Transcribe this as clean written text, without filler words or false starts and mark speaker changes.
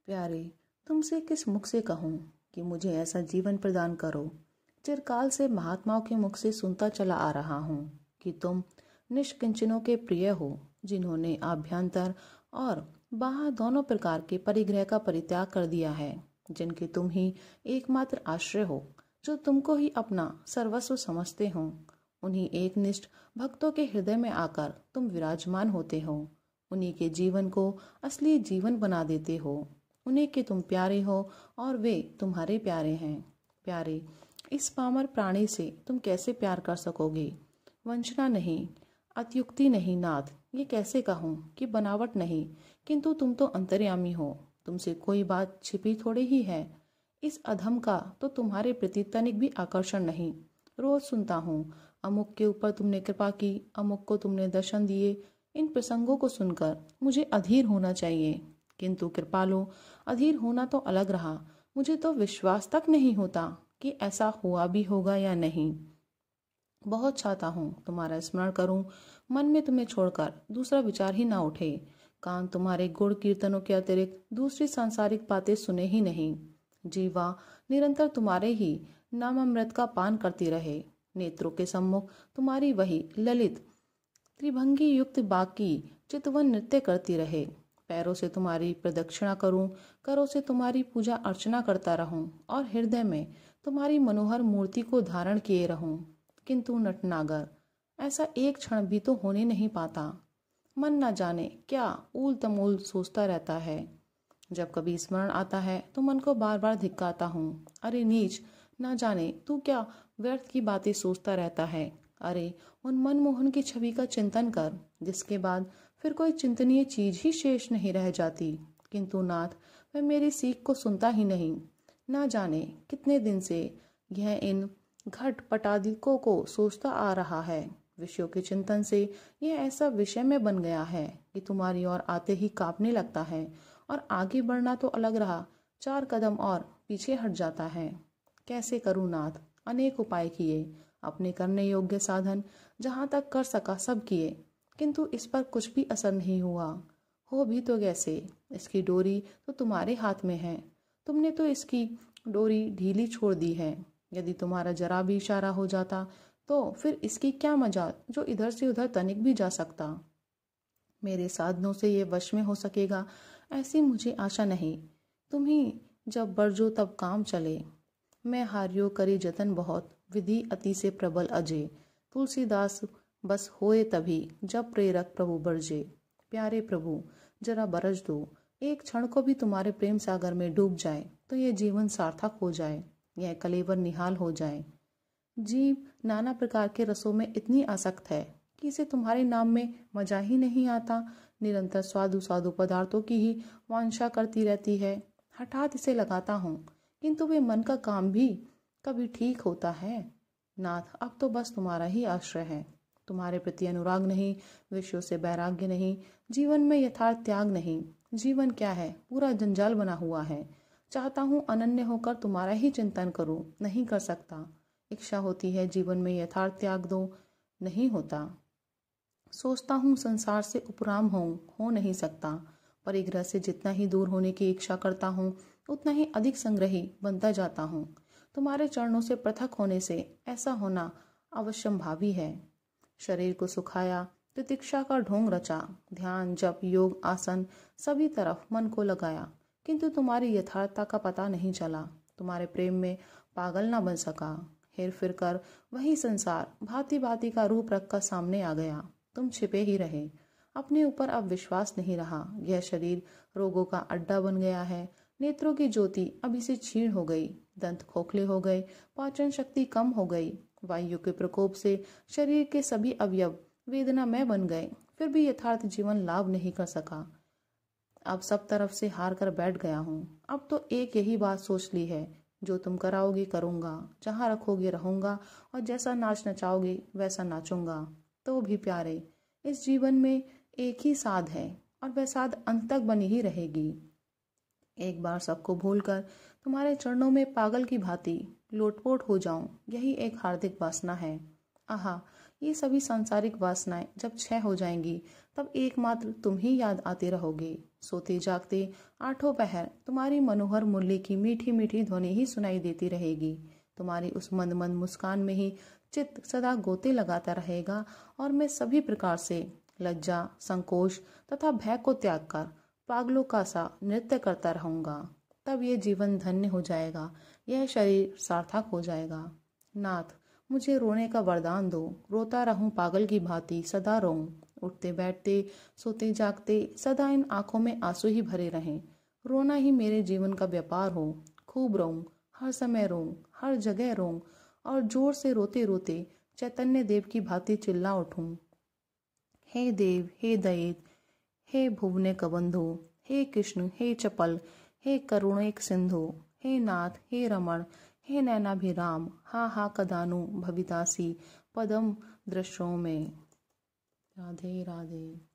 Speaker 1: प्यारे, तुमसे किस मुख से कहूँ कि मुझे ऐसा जीवन प्रदान करो। चिरकाल से महात्माओं के मुख से सुनता चला आ रहा हूँ कि तुम निष्किंचनों के प्रिय हो, जिन्होंने आभ्यंतर और बाह्य दोनों प्रकार के परिग्रह का परित्याग कर दिया है, जिनके तुम ही एकमात्र आश्रय हो, जो तुमको ही अपना सर्वस्व समझते हो। उन्हीं एकनिष्ठ भक्तों के हृदय में आकर तुम विराजमान होते हो, उन्हीं के जीवन को असली जीवन बना देते हो। उन्हीं के तुम प्यारे हो और वे तुम्हारे प्यारे हैं। प्यारे, इस पामर प्राणी से तुम कैसे प्यार कर सकोगे? वंचना नहीं, अत्युक्ति नहीं नाथ, ये कैसे कहूँ कि बनावट नहीं, किंतु तुम तो अंतर्यामी हो, तुमसे कोई बात छिपी थोड़ी ही है। इस अधम का तो तुम्हारे प्रति तनिक भी आकर्षण नहीं। रोज सुनता हूँ, अमुक के ऊपर तुमने कृपा की, अमुक को तुमने दर्शन दिए। इन प्रसंगों को सुनकर मुझे अधीर होना चाहिए, किंतु कृपालो, अधीर होना तो अलग रहा, मुझे तो विश्वास तक नहीं होता कि ऐसा हुआ भी होगा या नहीं। बहुत चाहता हूँ तुम्हारा स्मरण करूं, मन में तुम्हें छोड़कर दूसरा विचार ही ना उठे। कान तुम्हारे गुण कीर्तनों के अतिरिक्त दूसरी सांसारिक बातें सुने ही नहीं। जीवा निरंतर तुम्हारे ही नामामृत का पान करती रहे। नेत्रों के सम्मुख तुम्हारी वही ललित त्रिभंगी युक्त बाकी चितवन नृत्य करती रहे। पैरों से तुम्हारी प्रदक्षिणा करूं, करों से तुम्हारी पूजा अर्चना करता रहूं और हृदय में तुम्हारी मनोहर मूर्ति को धारण किए रहूं। किंतु नटनागर, ऐसा एक क्षण भी तो होने नहीं पाता। मन न जाने क्या ऊल तमूल सोचता रहता है। जब कभी स्मरण आता है तो मन को बार बार धिक्काता हूँ। अरे नीच, ना जाने तू क्या व्यर्थ की बातें सोचता रहता है। अरे उन मनमोहन की छवि का चिंतन कर, जिसके बाद फिर कोई चिंतनीय चीज ही शेष नहीं रह जाती। किंतु नाथ, वह मेरी सीख को सुनता ही नहीं। ना जाने कितने दिन से यह इन घट पटादिकों को सोचता आ रहा है। विषयों के चिंतन से यह ऐसा विषय में बन गया है कि तुम्हारी ओर आते ही कांपने लगता है, और आगे बढ़ना तो अलग रहा, 4 कदम और पीछे हट जाता है। कैसे करूं नाथ? अनेक उपाय किए, अपने करने योग्य साधन जहां तक कर सका सब किए, किंतु इस पर कुछ भी असर नहीं हुआ। हो भी तो कैसे? इसकी डोरी तो तुम्हारे हाथ में है, तुमने तो इसकी डोरी ढीली छोड़ दी है। यदि तुम्हारा जरा भी इशारा हो जाता तो फिर इसकी क्या मजाल जो इधर से उधर तनिक भी जा सकता। मेरे साधनों से ये वश में हो सकेगा ऐसी मुझे आशा नहीं। तुम ही जब बरजो तब काम चले। मैं हारियो करी जतन बहुत, विधि अति से प्रबल अजय। तुलसीदास बस होए तभी, जब प्रेरक प्रभु बरजे। प्यारे प्रभु, जरा बरज दो, एक क्षण को भी तुम्हारे प्रेम सागर में डूब जाए तो यह जीवन सार्थक हो जाए, यह कलेवर निहाल हो जाए। जीव नाना प्रकार के रसों में इतनी आसक्त है कि इसे तुम्हारे नाम में मजा ही नहीं आता। निरंतर स्वादु स्वादु पदार्थों की ही वांछा करती रहती है। हठात इसे लगाता हूँ, किंतु वे मन का काम भी कभी ठीक होता है। नाथ, अब तो बस तुम्हारा ही आश्रय है। तुम्हारे प्रति अनुराग नहीं, विषयों से वैराग्य नहीं, जीवन में यथार्थ त्याग नहीं। जीवन क्या है? पूरा जंजाल बना हुआ है। चाहता हूँ अनन्य होकर तुम्हारा ही चिंतन करूं, नहीं कर सकता। इच्छा होती है जीवन में यथार्थ त्याग दो, नहीं होता। सोचता हूँ संसार से उपराम हो नहीं सकता। परिग्रह से जितना ही दूर होने की इच्छा करता हूँ, उतना ही अधिक संग्रही बनता जाता हूँ। तुम्हारे चरणों से पृथक होने से ऐसा होना अवश्यंभावी है। शरीर को सुखाया, तितिक्षा का ढोंग रचा, ध्यान जप योग आसन सभी तरफ मन को लगाया, किंतु तुम्हारी यथार्थता का पता नहीं चला। तुम्हारे प्रेम में पागल ना बन सका। हेर फिर कर वही संसार भांति भांति का रूप रखकर सामने आ गया। तुम छिपे ही रहे। अपने ऊपर अब विश्वास नहीं रहा। यह शरीर रोगों का अड्डा बन गया है। नेत्रों की ज्योति अभी से क्षीण हो गई, दंत खोखले हो गए, पाचन शक्ति कम हो गई। वायु के प्रकोप से शरीर के सभी अवयव वेदनामय बन गए, फिर भी यथार्थ जीवन लाभ नहीं कर सका। अब सब तरफ से हार कर बैठ गया हूँ। अब तो एक यही बात सोच ली है, जो तुम कराओगे करूँगा, जहाँ रखोगे रहूँगा, और जैसा नाच नचाओगे वैसा नाचूंगा। तो भी प्यारे, इस जीवन में एक ही साध है, और वह साध अंत तक बनी ही रहेगी। एक बार सबको भूलकर तुम्हारे चरणों में पागल की भांति लोटपोट हो जाऊं, यही एक हार्दिक वासना है। आहा, ये सभी सांसारिक वासनाएं जब क्षय हो जाएंगी तब एकमात्र तुम ही याद आते रहोगे। सोते जागते आठों पहर तुम्हारी मनोहर मुरली की मीठी मीठी ध्वनि ही सुनाई देती रहेगी। तुम्हारी उस मंद मंद मुस्कान में ही चित्त सदा गोते लगाता रहेगा और मैं सभी प्रकार से लज्जा, संकोच तथा भय को त्याग कर पागलों का सा नृत्य करता रहूंगा। तब ये जीवन धन्य हो जाएगा, यह शरीर सार्थक हो जाएगा। नाथ, मुझे रोने का वरदान दो, रोता रहूं पागल की भांति, सदा रोऊं, उठते बैठते सोते जागते सदा इन आंखों में आंसू ही भरे रहें। रोना ही मेरे जीवन का व्यापार हो, खूब रोऊं, हर समय रोऊं, हर जगह रोऊं और जोर से रोते रोते चैतन्य देव की भांति चिल्ला उठूं, हे देव, हे दयित, हे भुवने कबंधु, हे कृष्ण, हे चपल, हे करुणैक सिंधु, हे नाथ, हे रमण, हे नैनाभिराम, हा हा कदानु भवितासी पदम दृश्यों में। राधे राधे।